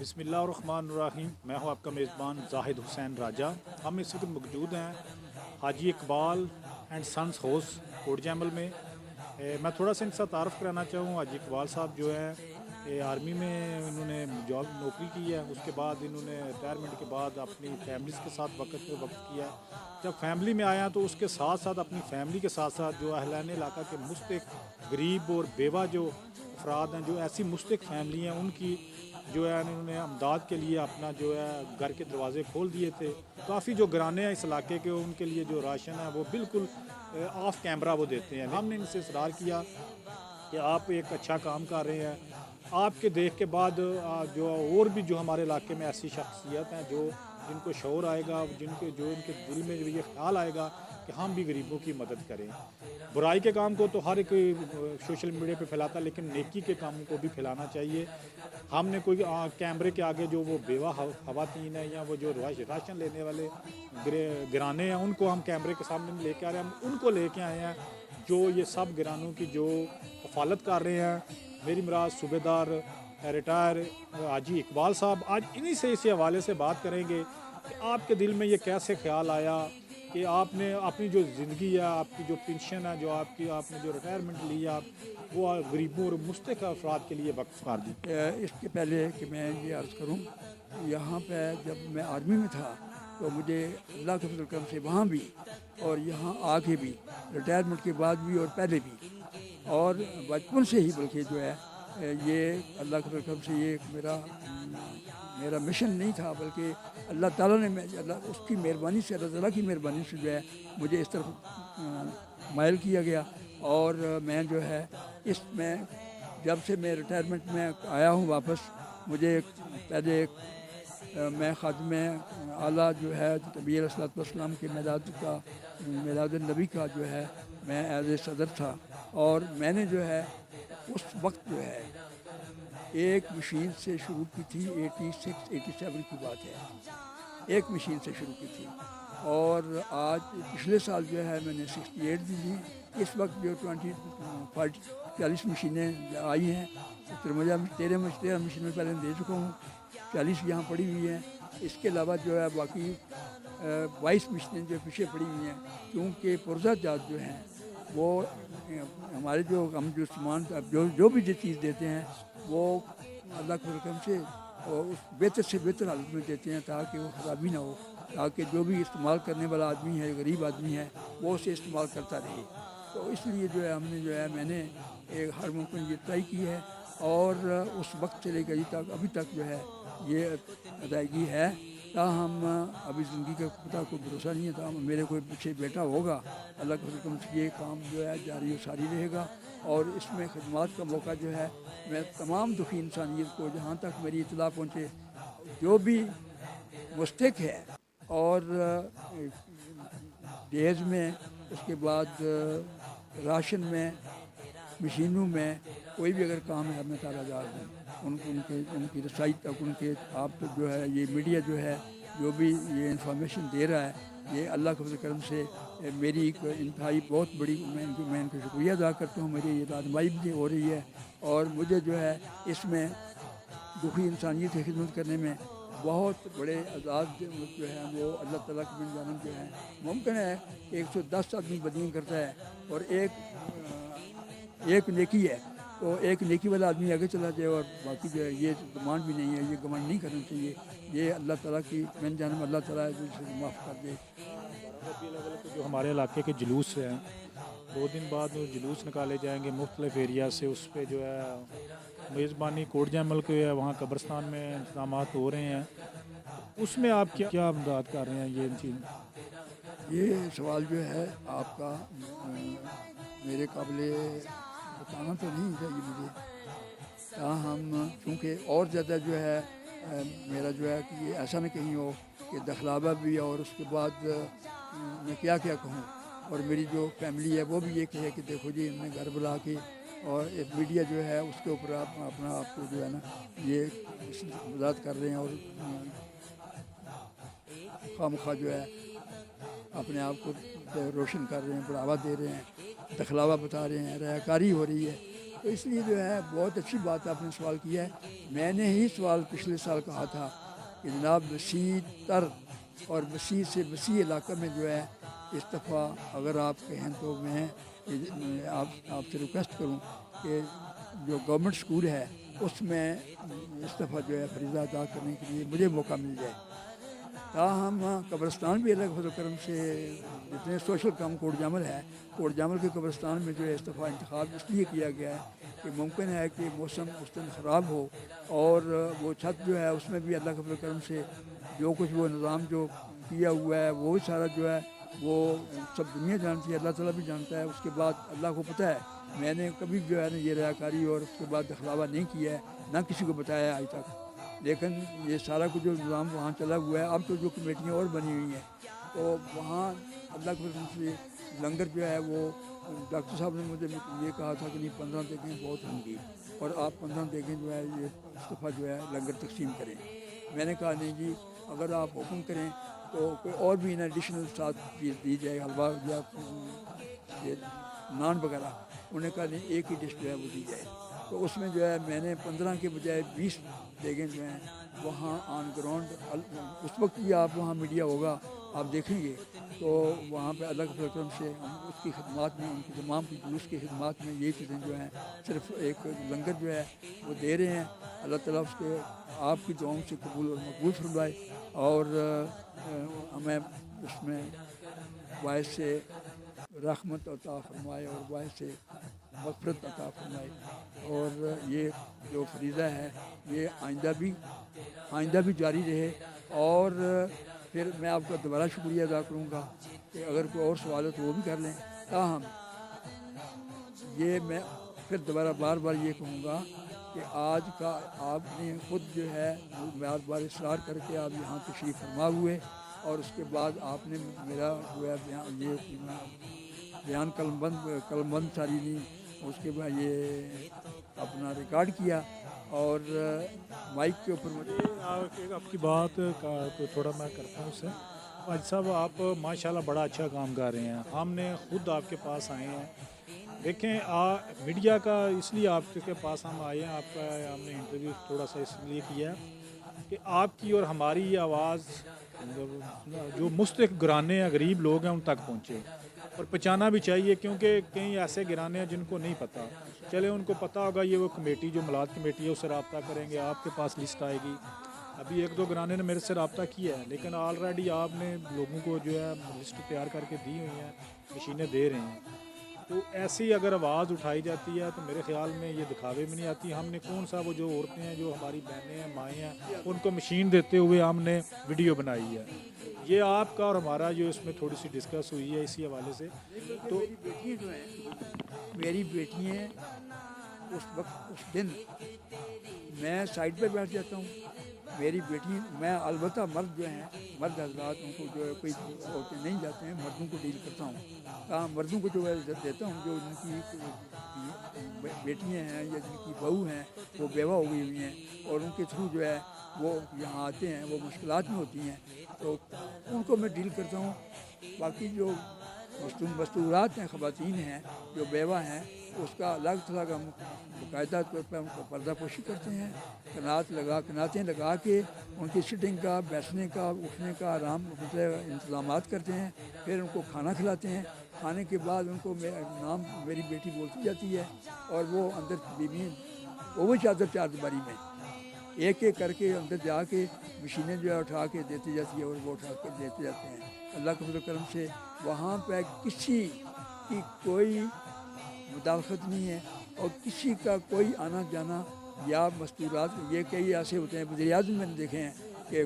بسم اللہ الرحمن الرحیم، میں ہوں آپ کا میزبان زاہد حسین راجہ۔ ہم اس وقت موجود ہیں حاجی اقبال اینڈ سنس ہاؤس کوٹ جیمل میں۔ میں تھوڑا سا ان سے تعارف کرانا چاہوں۔ حاجی اقبال صاحب جو ہیں آرمی میں انہوں نے جاب نوکری کی ہے، اس کے بعد انہوں نے ریٹائرمنٹ کے بعد اپنی فیملیز کے ساتھ وقت کیا ہے۔ جب فیملی میں آیا تو اس کے ساتھ ساتھ اپنی فیملی کے ساتھ ساتھ جو اہلِ علاقہ کے مستحق غریب اور بیوہ جو افراد ہیں، جو ایسی مستحق فیملی ہیں، ان کی جو ہے انہوں نے امداد کے لیے اپنا جو ہے گھر کے دروازے کھول دیے تھے۔ کافی جو گرانے ہیں اس علاقے کے، ان کے لیے جو راشن ہے وہ بالکل آف کیمرہ وہ دیتے ہیں۔ ہم نے ان سے اصرار کیا کہ آپ ایک اچھا کام کر رہے ہیں، آپ کے دیکھ کے بعد جو اور بھی جو ہمارے علاقے میں ایسی شخصیت ہیں جو جن کو شعور آئے گا، جو ان کے دل میں جو یہ خیال آئے گا کہ ہم بھی غریبوں کی مدد کریں۔ برائی کے کام کو تو ہر ایک سوشل میڈیا پہ پھیلاتا ہے، لیکن نیکی کے کاموں کو بھی پھیلانا چاہیے۔ ہم نے کوئی کیمرے کے آگے جو وہ بیوہ خواتین ہیں یا وہ جو راشن لینے والے گرانے ہیں، ان کو ہم کیمرے کے سامنے لے کے آ رہے ہیں۔ ہم ان کو لے کے آئے ہیں جو یہ سب گرانوں کی جو کفالت کر رہے ہیں۔ میری مراد صوبے دار ریٹائر حاجی اقبال صاحب آج انہی سے اسی حوالے سے بات کریں گے کہ آپ کے دل میں یہ کیسے خیال آیا کہ آپ نے اپنی جو زندگی ہے، آپ کی جو پنشن ہے، جو آپ نے جو ریٹائرمنٹ لی ہے، آپ وہ غریبوں اور مستحق افراد کے لیے وقف کر دی۔ اس کے پہلے کہ میں یہ عرض کروں، یہاں پہ جب میں آرمی میں تھا تو مجھے اللہ کے فضل کرم سے وہاں بھی اور یہاں آ کے بھی، ریٹائرمنٹ کے بعد بھی اور پہلے بھی، اور بچپن سے ہی بلکہ جو ہے یہ اللہ کے فضل کرم سے یہ میرا مشن نہیں تھا، بلکہ اللہ تعالیٰ نے اللہ اس کی مہربانی سے، اللہ تعالیٰ کی مہربانی سے جو ہے مجھے اس طرف مائل کیا گیا۔ اور میں جو ہے اس میں جب سے میں ریٹائرمنٹ میں آیا ہوں واپس، مجھے پہلے میں خادم اعلیٰ جو ہے نبی علیہ الصلوۃ والسلام کے میلاد النبی کا جو ہے میں ایز اے صدر تھا، اور میں نے جو ہے اس وقت جو ہے ایک مشین سے شروع کی تھی، 86-87 کی بات ہے، ایک مشین سے شروع کی تھی، اور آج پچھلے سال جو ہے میں نے 68 دی تھی۔ اس وقت جو 40 مشینیں آئی ہیں، 13 مشینیں پہلے دے چکا ہوں، 40 یہاں پڑی ہوئی ہیں۔ اس کے علاوہ جو ہے باقی 22 مشینیں جو پیچھے پڑی ہوئی ہیں، کیونکہ پرزہ جات جو ہیں وہ ہمارے ہم جو سامان جو بھی چیز دیتے ہیں وہ اللہ کے رقم سے اور اس بہتر سے بہتر حالت میں دیتے ہیں، تاکہ وہ خرابی نہ ہو، تاکہ جو بھی استعمال کرنے والا آدمی ہے، غریب آدمی ہے، وہ اسے استعمال کرتا رہے۔ تو اس لیے جو ہے ہم نے جو ہے میں نے ایک ہر ممکن یہ ٹرائی کی ہے، اور اس وقت سے لے کر ابھی تک جو ہے یہ ادائیگی ہے۔ تاہم ابھی زندگی کا پتہ کوئی بھروسہ نہیں ہے، تاہم میرے کوئی پیچھے بیٹا ہوگا، اللہ کے حکم سے یہ کام جو ہے جاری و ساری رہے گا، اور اس میں خدمات کا موقع جو ہے میں تمام دکھی انسانیت کو، جہاں تک میری اطلاع پہنچے، جو بھی مستحق ہے، اور ڈیز میں، اس کے بعد راشن میں، مشینوں میں، کوئی بھی اگر کام ہے میں تابع دار ہوں۔ ان کی رسائی تک، ان کے آپ تک جو ہے یہ میڈیا جو ہے جو بھی یہ انفارمیشن دے رہا ہے، یہ اللہ کے فضل کرم سے میری ایک انتہائی بہت بڑی، میں ان کا شکریہ ادا کرتا ہوں۔ میری یہ رہنمائی بھی ہو رہی ہے، اور مجھے جو ہے اس میں دکھی انسانیت کی خدمت کرنے میں بہت بڑے اعزاز جو ہے وہ اللہ تعالیٰ کی من جانب جو ہے۔ ممکن ہے کہ 110 آدمی بدیاں کرتا ہے اور ایک نیکی ہے، تو ایک نیکی والا آدمی آگے چلا جائے، اور باقی جو ہے یہ گمان بھی نہیں ہے، یہ گمان نہیں کرنا چاہیے، یہ اللہ تعالیٰ کی من جانب اللہ تعالیٰ سے معاف کر دے۔ جو ہمارے علاقے کے جلوس ہیں، 2 دن بعد وہ جلوس نکالے جائیں گے مختلف ایریا سے، اس پہ جو ہے میزبانی کوٹ جیمل کے ہے، وہاں قبرستان میں انتظامات ہو رہے ہیں۔ اس میں آپ کیا امداد کر رہے ہیں یہ چیز؟ یہ سوال جو ہے آپ کا میرے قابل بتانا تو نہیں چاہیے مجھے، تاہم چونکہ اور زیادہ جو ہے میرا جو ہے کہ یہ ایسا نہ کہیں ہو کہ دخلابہ بھی، اور اس کے بعد میں کیا کہوں، اور میری جو فیملی ہے وہ بھی یہ کہے کہ دیکھو جی انہوں نے گھر بلا کے، اور ایک میڈیا جو ہے اس کے اوپر آپ اپنا آپ کو جو ہے نا یہ مذاق کر رہے ہیں، اور خواہ جو ہے اپنے آپ کو روشن کر رہے ہیں، بڑھاوا دے رہے ہیں، دکھلاوا بتا رہے ہیں، ریاکاری ہو رہی ہے۔ تو اس لیے جو ہے بہت اچھی بات آپ نے سوال کیا ہے. میں نے ہی سوال پچھلے سال کہا تھا کہ جناب وسیع تر اور وسیع سے وسیع علاقہ میں جو ہے اس دفعہ اگر آپ کہیں تو میں آپ سے ریکویسٹ کروں کہ جو گورنمنٹ اسکول ہے اس میں اس دفعہ جو ہے فریضہ ادا کرنے کے لیے مجھے موقع مل جائے. تاہم قبرستان بھی اللہ کے فضل و کرم سے جتنے سوشل کام کوٹ جامل ہے، کوٹ جامل کے قبرستان میں جو ہے اس دفعہ انتخاب اس لیے کیا گیا ہے کہ ممکن ہے کہ موسم اس دن خراب ہو اور وہ چھت جو ہے اس میں بھی اللہ کے فضل و کرم سے جو کچھ وہ نظام جو کیا ہوا ہے وہ سارا جو ہے وہ سب دنیا جانتی ہے، اللہ تعالیٰ بھی جانتا ہے. اس کے بعد اللہ کو پتہ ہے میں نے کبھی جو ہے نا یہ ریاکاری اور اس کے بعد دخلاوہ نہیں کیا ہے، نہ کسی کو بتایا آج تک. لیکن یہ سارا کچھ جو نظام وہاں چلا ہوا ہے، اب تو جو کمیٹیاں اور بنی ہوئی ہیں تو وہاں اللہ کے فضل سے لنگر جو ہے وہ ڈاکٹر صاحب نے مجھے یہ کہا تھا کہ نہیں 15 دیگیں بہت ہوں گی اور آپ 15 دیگیں جو ہے یہ اس دفعہ جو ہے لنگر تقسیم کریں. میں نے کہا نہیں جی اگر آپ حکم کریں تو کوئی اور بھی ایڈیشنل ساتھ چیز دی جائے، حلوہ یا یہ نان وغیرہ. انہوں نے کہا نہیں ایک ہی ڈش جو ہے وہ دی جائے. تو اس میں جو ہے میں نے 15 کے بجائے 20 دیگیں جو ہیں وہاں آن گراؤنڈ اس وقت بھی آپ وہاں میڈیا ہوگا آپ دیکھیں گے تو وہاں پہ اللہ کے کرم سے ہم اس کی خدمات میں ان کی تمام کی جلوس کی خدمات میں یہ چیزیں جو ہیں صرف ایک لنگر جو ہے وہ دے رہے ہیں. اللہ تعالیٰ اس کے آپ کی دعاؤں سے قبول اور مقبول فرمائے اور ہمیں اس میں باعث سے رحمت عطا فرمائے اور باعث سے مغفرت عطا فرمائے. اور یہ جو فریضہ ہے یہ آئندہ بھی جاری رہے. اور پھر میں آپ کا دوبارہ شکریہ ادا کروں گا کہ اگر کوئی اور سوال ہے تو وہ بھی کر لیں. تاہم یہ میں پھر دوبارہ بار بار یہ کہوں گا کہ آج کا آپ نے خود جو ہے بار بار اصرار کر کے آپ یہاں تشریف فرما ہوئے اور اس کے بعد آپ نے میرا جو ہے بیان قلم بند ساری نہیں، اس کے بعد یہ اپنا ریکارڈ کیا اور مائک کے اوپر آپ کی بات کا تو تھوڑا میں کرتا ہوں اس سے. حاجی صاحب آپ ماشاءاللہ بڑا اچھا کام کر رہے ہیں. ہم نے خود آپ کے پاس آئے ہیں. دیکھیں میڈیا کا اس لیے آپ کے پاس ہم آئے ہیں، آپ کا ہم نے انٹرویو تھوڑا سا اس لیے کیا کہ آپ کی اور ہماری آواز جو مستحق گھرانے ہیں غریب لوگ ہیں ان تک پہنچے اور پہنچانا بھی چاہیے، کیونکہ کئی ایسے گھرانے ہیں جن کو نہیں پتہ. چلے ان کو پتہ ہوگا یہ وہ کمیٹی جو ملاد کمیٹی ہے اس سے رابطہ کریں گے، آپ کے پاس لسٹ آئے گی. ابھی 1-2 گھرانے نے میرے سے رابطہ کیا ہے لیکن آلریڈی آپ نے لوگوں کو جو ہے لسٹ تیار کر کے دی ہوئی ہیں، مشینیں دے رہے ہیں. تو ایسی اگر آواز اٹھائی جاتی ہے تو میرے خیال میں یہ دکھاوے میں نہیں آتی. ہم نے کون سا وہ جو عورتیں ہیں جو ہماری بہنیں ہیں مائیں ہیں ان کو مشین دیتے ہوئے ہم نے ویڈیو بنائی ہے. یہ آپ کا اور ہمارا جو اس میں تھوڑی سی ڈسکس ہوئی ہے اسی حوالے سے. تو میری بیٹیاں جو ہیں میری بیٹیاں اس وقت اس دن میں سائڈ پہ بیٹھ جاتا ہوں. میری بیٹی میں البتہ مرد جو ہیں مرد حضرات ان کو جو ہے کوئی عورتیں نہیں جاتے ہیں، مردوں کو ڈیل کرتا ہوں. تاہم مردوں کو جو ہے عزت دیتا ہوں جو جن کی بیٹیاں ہیں یا جن کی بہو ہیں وہ بیوہ ہو گئی ہوئی ہیں اور ان کے تھرو جو ہے وہ یہاں آتے ہیں، وہ مشکلات میں ہوتی ہیں تو ان کو میں ڈیل کرتا ہوں. باقی جو مستورات ہیں خواتین ہیں جو بیوہ ہیں اس کا الگ طرح کا باقاعدہ طور پر ان کو پردہ پوشی کرتے ہیں، کناتیں لگا کے ان کی سٹنگ کا، بیٹھنے کا، اٹھنے کا آرام انتظامات کرتے ہیں. پھر ان کو کھانا کھلاتے ہیں. کھانے کے بعد ان کو نام میری بیٹی بولتی جاتی ہے اور وہ اندر بیوی وہ چادر 4 دیواری میں ایک ایک کر کے اندر جا کے مشینیں جو ہے اٹھا کے دیتی جاتی ہے اور وہ اٹھا کے دیتے جاتے ہیں. اللہ کے فضل و کرم سے وہاں پہ کسی کی کوئی مداخلت نہیں ہے اور کسی کا کوئی آنا جانا یا مستورات. یہ کئی ایسے ہوتے ہیں وزیر اعظم میں نے دیکھے ہیں کہ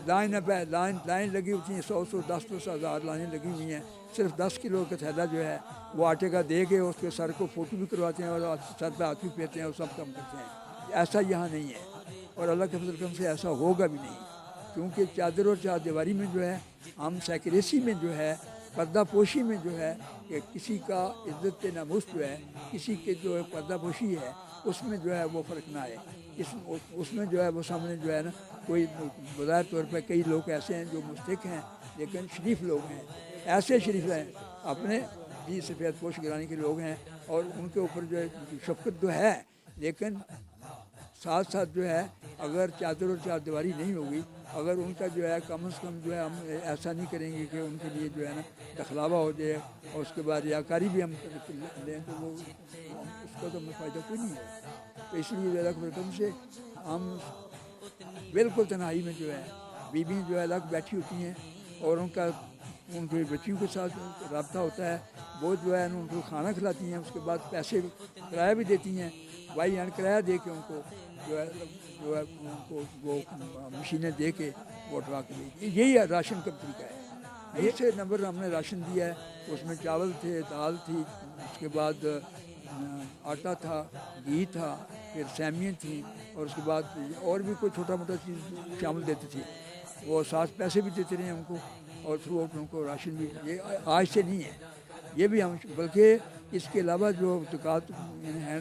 لائن لگی ہوتی ہیں 100 10 ہزار لائنیں لگی ہوئی ہیں. صرف 10 کلو کا تھیلا جو ہے وہ آٹے کا دے کے اس کے سر کو فوٹو بھی کرواتے ہیں اور سر پہ ہاتھ بھی پھیرتے ہیں اور سب کام کرتے ہیں. ایسا یہاں نہیں ہے اور اللہ کے فضل کرم سے ایسا ہوگا بھی نہیں، کیونکہ چادر اور 4 دیواری میں جو ہے ہم سیکریسی میں جو ہے پردہ پوشی میں جو ہے کہ کسی کا عزت ناموس جو ہے کسی کے جو ہے پردہ پوشی ہے اس میں جو ہے وہ فرق نہ آئے. اس میں جو ہے وہ سامنے جو ہے نا کوئی بظاہر طور پہ کئی لوگ ایسے ہیں جو مستحق ہیں لیکن شریف لوگ ہیں، ایسے شریف ہیں اپنے بھی سفید پوش گرانے کے لوگ ہیں اور ان کے اوپر جو ہے شفقت تو ہے، لیکن ساتھ ساتھ جو ہے اگر چادر اور چار دیواری نہیں ہوگی، اگر ان کا جو ہے کم از کم جو ہے ہم ایسا نہیں کریں گے کہ ان کے لیے جو ہے نا دخلاوا ہو جائے اور اس کے بعد ریاکاری بھی ہم لیں تو وہ اس کا تو ہمیں فائدہ کوئی نہیں ہے۔ تو اس لیے اللہ کے حکم سے ہم بالکل تنہائی میں جو ہے بیویاں جو ہے الگ بیٹھی ہوتی ہیں اور ان کے بچیوں کے ساتھ رابطہ ہوتا ہے، وہ جو ہے ان کو کھانا کھلاتی ہیں، اس کے بعد پیسے کرایہ بھی دیتی ہیں، بھائی یعنی کرایہ دے کے ان کو جو ہے ان کو وہ مشینیں دے کے وہ اٹھوا کے دی۔ یہی ہے راشن کا طریقہ ہے۔ یہ سے نمبر ہم نے راشن دیا ہے، اس میں چاول تھے، دال تھی، اس کے بعد آٹا تھا، گھی تھا، پھر سیویاں تھیں، اور اس کے بعد اور بھی کوئی چھوٹا موٹا چیز شامل دیتے تھے، وہ ساتھ پیسے بھی دیتے رہے ہم کو، اور تھرو آؤٹ ان کو راشن بھی۔ یہ آج سے نہیں ہے، یہ بھی ہم بلکہ اس کے علاوہ جو زکوٰۃ ہیں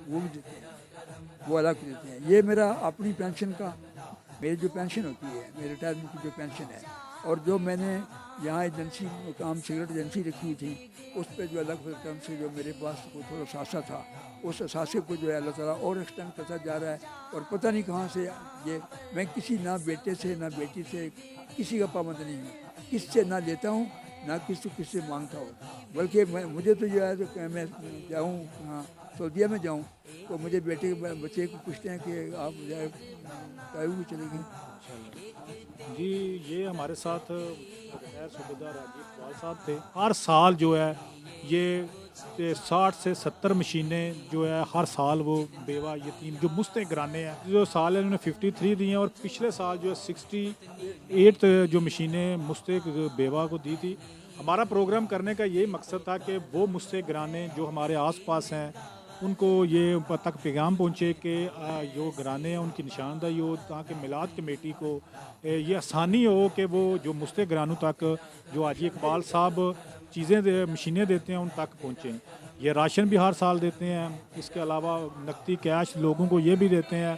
وہ بھی دیتے ہیں، وہ الگ دیتے ہیں۔ یہ میرا اپنی پینشن کا، میری جو پینشن ہوتی ہے، میرے ریٹائرمنٹ کی جو پینشن ہے، اور جو میں نے یہاں ایجنسی کام سگریٹ ایجنسی رکھی ہوئی تھی، اس پہ جو الگ کام سے جو میرے پاس تھوڑا اثاثہ تھا، اس اثاثے کو جو ہے اللہ تعالیٰ اور ایکسٹینڈ کرتا جا رہا ہے، اور پتہ نہیں کہاں سے یہ میں کسی نہ بیٹے سے نہ بیٹی سے کسی کا پابند نہیں ہوں، کس سے نہ لیتا ہوں نہ کس سے مانگتا ہوں، بلکہ مجھے تو جو ہے کہ میں جاؤں سعودیہ میں جاؤں تو مجھے بیٹے بچے کو پوچھتے ہیں کہ آپ جو ہے بھی چلے گئے۔ جی یہ ہمارے ساتھ صوبیدار راجی اقبال صاحب تھے۔ ہر سال جو ہے یہ 60 سے 70 مشینیں جو ہے ہر سال وہ بیوہ یتیم جو مستحق گھرانے ہیں، جو سال انہوں نے 53 دی ہیں، اور پچھلے سال جو ہے 68 جو مشینیں مستحق بیوہ کو دی تھی۔ ہمارا پروگرام کرنے کا یہی مقصد تھا کہ وہ مستحق گھرانے جو ہمارے آس پاس ہیں ان کو یہ تک پیغام پہنچے کہ جو گھرانے ہیں ان کی نشاندہی ہو، تاکہ میلاد کمیٹی کو یہ آسانی ہو کہ وہ جو مستحق گھرانوں تک جو حاجی اقبال صاحب چیزیں مشینیں دیتے ہیں ان تک پہنچیں۔ یہ راشن بھی ہر سال دیتے ہیں، اس کے علاوہ نقدی کیش لوگوں کو یہ بھی دیتے ہیں،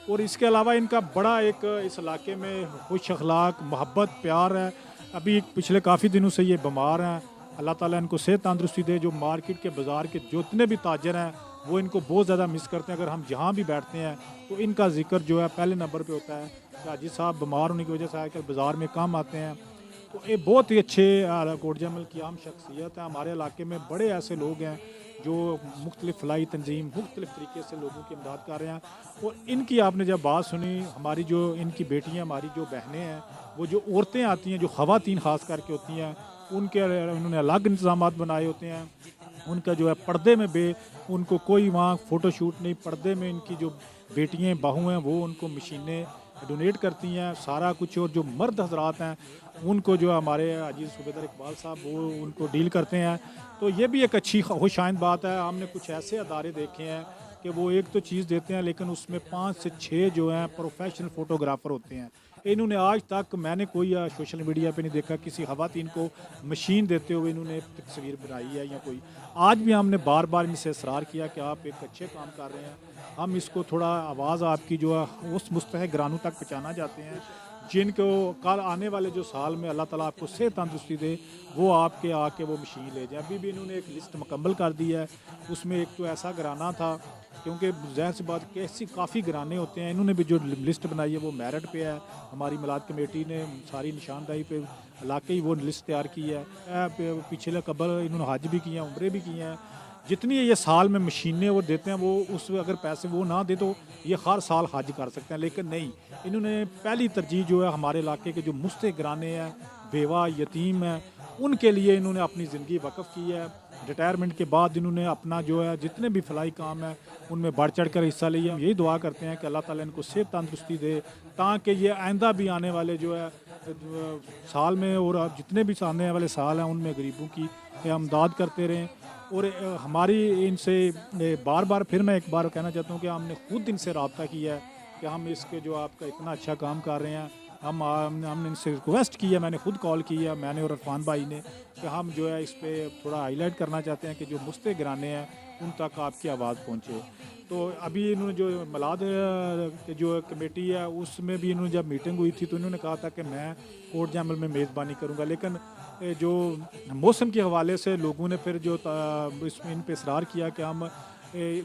اور اس کے علاوہ ان کا بڑا ایک اس علاقے میں خوش اخلاق محبت پیار ہے۔ ابھی پچھلے کافی دنوں سے یہ بیمار ہیں، اللہ تعالیٰ ان کو صحت تندرستی دے۔ جو مارکیٹ کے بازار کے جتنے بھی تاجر ہیں وہ ان کو بہت زیادہ مس کرتے ہیں، اگر ہم جہاں بھی بیٹھتے ہیں تو ان کا ذکر جو ہے پہلے نمبر پہ ہوتا ہے کہ حاجی صاحب بیمار ہونے کی وجہ سے آج کل بازار میں کام آتے ہیں۔ تو یہ بہت ہی اچھے کوٹ جمل کی عام شخصیت ہے۔ ہمارے علاقے میں بڑے ایسے لوگ ہیں جو مختلف فلاحی تنظیم مختلف طریقے سے لوگوں کی امداد کر رہے ہیں، اور ان کی آپ نے جب بات سنی، ہماری جو ان کی بیٹیاں ہماری جو بہنیں ہیں، وہ جو عورتیں آتی ہیں جو خواتین خاص کر کے ہوتی ہیں، ان کے انہوں نے الگ انتظامات بنائے ہوتے ہیں۔ ان کا جو ہے پردے میں ان کو کوئی وہاں فوٹو شوٹ نہیں، پردے میں ان کی جو بیٹیاں بہو ہیں وہ ان کو مشینیں ڈونیٹ کرتی ہیں سارا کچھ، اور جو مرد حضرات ہیں ان کو جو ہمارے عزیز صوبیدار اقبال صاحب وہ ان کو ڈیل کرتے ہیں۔ تو یہ بھی ایک اچھی خوش آئند بات ہے۔ ہم نے کچھ ایسے ادارے دیکھے ہیں کہ وہ ایک تو چیز دیتے ہیں لیکن اس میں 5 سے 6 جو ہیں پروفیشنل فوٹوگرافر ہوتے ہیں۔ انہوں نے آج تک میں نے کوئی سوشل میڈیا پہ نہیں دیکھا کسی خواتین کو مشین دیتے ہوئے انہوں نے تصویر بنائی ہے یا کوئی۔ آج بھی ہم نے بار بار ان سے اصرار کیا کہ آپ ایک اچھے کام کر رہے ہیں، ہم اس کو تھوڑا آواز آپ کی جو ہے اس مستحق گھرانوں تک پہنچانا چاہتے ہیں، جن کو کل آنے والے جو سال میں اللہ تعالیٰ آپ کو صحت تندرستی دے وہ آپ کے آ کے وہ مشین لے جائیں۔ ابھی بھی انہوں نے ایک لسٹ مکمل کر دی ہے، اس میں ایک تو ایسا گھرانہ تھا، کیونکہ ظاہر سی بات کہ کافی گھرانے ہوتے ہیں، انہوں نے بھی جو لسٹ بنائی ہے وہ میرٹ پہ ہے، ہماری میلاد کمیٹی نے ساری نشاندہی پہ علاقے ہی وہ لسٹ تیار کی ہے۔ پچھلے قبل انہوں نے حج بھی کیا ہیں، عمرے بھی کیے ہیں۔ جتنی یہ سال میں مشینیں وہ دیتے ہیں، وہ اس اگر پیسے وہ نہ دے تو یہ ہر سال حج کر سکتے ہیں، لیکن نہیں، انہوں نے پہلی ترجیح جو ہے ہمارے علاقے کے جو مستحق گھرانے ہیں، بیوہ یتیم ہیں، ان کے لیے انہوں نے اپنی زندگی وقف کی ہے۔ ریٹائرمنٹ کے بعد انہوں نے اپنا جو ہے جتنے بھی فلاحی کام ہیں ان میں بڑھ چڑھ کر حصہ لیا۔ یہی دعا کرتے ہیں کہ اللہ تعالیٰ ان کو صحت تندرستی دے، تاکہ یہ آئندہ بھی آنے والے جو ہے سال میں اور جتنے بھی آنے والے سال ہیں ان میں غریبوں کی امداد کرتے رہیں۔ اور ہماری ان سے بار بار پھر میں ایک بار کہنا چاہتا ہوں کہ ہم نے خود ان سے رابطہ کیا ہے کہ ہم اس کے جو آپ کا اتنا اچھا کام کر رہے ہیں، ہم نے ان سے ریکویسٹ کی ہے، میں نے خود کال کی ہے، میں نے اور عرفان بھائی نے، کہ ہم جو ہے اس پہ تھوڑا ہائی لائٹ کرنا چاہتے ہیں کہ جو مستحق گھرانے ہیں ان تک آپ کی آواز پہنچے۔ تو ابھی انہوں نے جو ملاد کی جو کمیٹی ہے اس میں بھی انہوں نے جب میٹنگ ہوئی تھی تو انہوں نے کہا تھا کہ میں کوٹ جیمل میں میزبانی کروں گا، لیکن جو موسم کے حوالے سے لوگوں نے پھر جو ان پہ اصرار کیا کہ ہم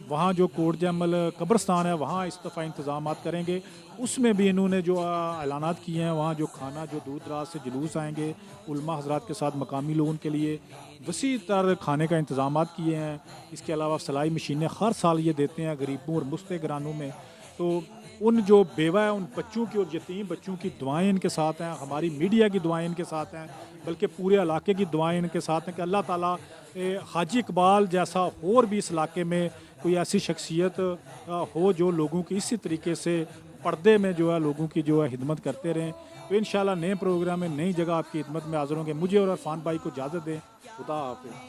وہاں جو کوٹ جیمل قبرستان ہے وہاں اس دفعہ انتظامات کریں گے، اس میں بھی انہوں نے جو اعلانات کیے ہیں وہاں جو کھانا جو دور دراز سے جلوس آئیں گے علماء حضرات کے ساتھ مقامی لوگوں کے لیے وسیع تر کھانے کا انتظامات کیے ہیں۔ اس کے علاوہ سلائی مشینیں ہر سال یہ دیتے ہیں غریبوں اور مستغرانوں میں، تو ان جو بیوہ ہیں ان بچوں کی اور یتیم بچوں کی دعائیں ان کے ساتھ ہیں، ہماری میڈیا کی دعائیں ان کے ساتھ ہیں، بلکہ پورے علاقے کی دعائیں ان کے ساتھ ہیں کہ اللہ تعالیٰ حاجی اقبال جیسا اور بھی اس علاقے میں کوئی ایسی شخصیت ہو جو لوگوں کی اسی طریقے سے پردے میں جو ہے لوگوں کی جو ہے خدمت کرتے رہیں۔ تو انشاءاللہ نئے پروگرام میں نئی جگہ آپ کی خدمت میں حاضر ہوں گے۔ مجھے اور عرفان بھائی کو اجازت دیں، خدا حافظ۔